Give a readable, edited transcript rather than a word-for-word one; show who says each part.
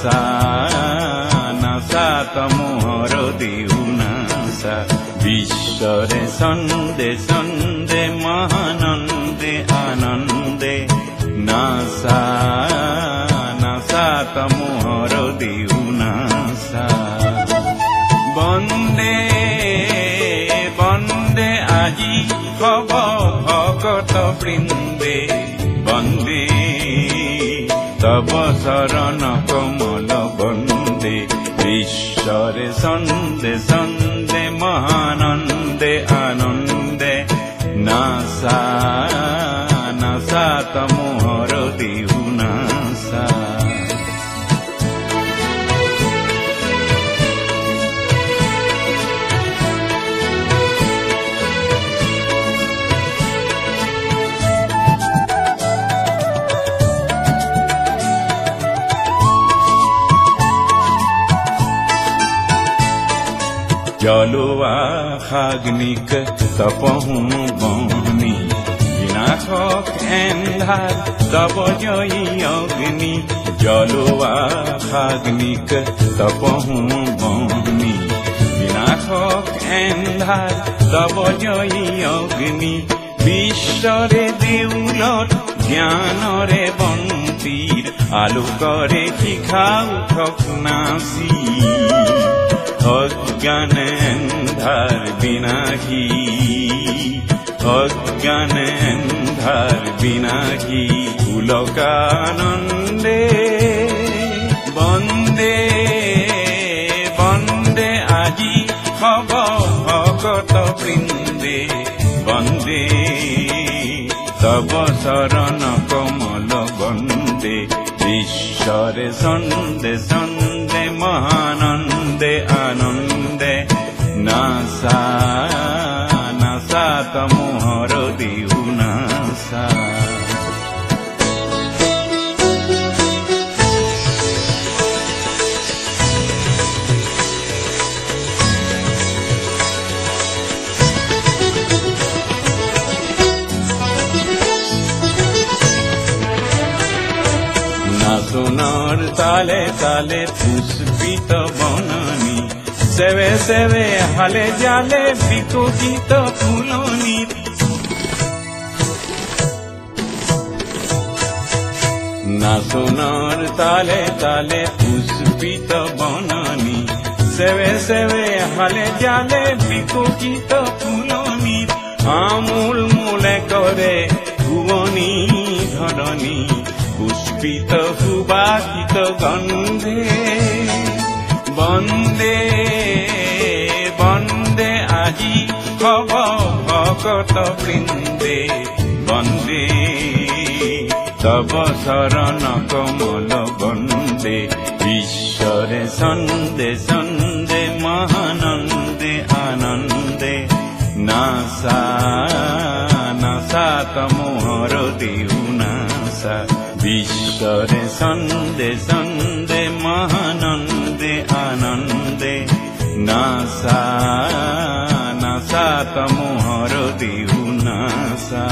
Speaker 1: NASA NASA তমোহর দিউ NASA বিশ্বরে সন্দে সন্দে মহানন্দে আনন্দে NASA NASA তমোহর দিউ NASA বন্দে বন্দে আজি হব ভকত বৃন্দে বন্দে তব শরণ কমল বন্দে ঈশ্বরে সন্দে সন্দে মহানন্দে আনন্দে নাসা নাসা তমোহর দিউ নাসা জলুয়া খাগ্নিক তপহু বনি বিনাশক এন্ধার তব জয়ী অগ্নি জলুয়া খাগ্নিক তপহু বনি বিনাশক এন্ধার তব জয়ী অগ্নি বিশ্বরে দেউলত জ্ঞানরে বন্তির আলোকরে শিখা উঠক নাচি অজ্ঞান এন্ধার বিনাশী অজ্ঞান এন্ধার বিনাশী পুলকানন্দে বন্দে বন্দে আজি হব ভকত বৃন্দে বন্দে তব শরণ কমল বন্দে ঈশ্বরে সন্দে সন্দে মহানন্দে আনন্দে নাসা নাসা তমোহর দিউ নাসা সোনার তালে তালে পুষ্পিত বননি সেবে সেবে হালে জালে বিকশিত ফুলনি না সোনার তালে তালে পুষ্পিত বননি সেবে সেবে হালে জালে বিকশিত ফুলনি আমূল মূলে করে ভুবনী ধরণী পুষ্পিত সুবাসিত গন্ধে বন্দে বন্দে আজি হব ভকত বৃন্দে বন্দে তব শরণ কমল বন্দে ঈশ্বরে সন্দে সন্দে মহানন্দে আনন্দে নাসা নাসা তমোহর দিউ নাসা ঈশ্বরে সন্দে সন্দে মহানন্দে আনন্দে নাসা নাসা তমোহর দিউ নাসা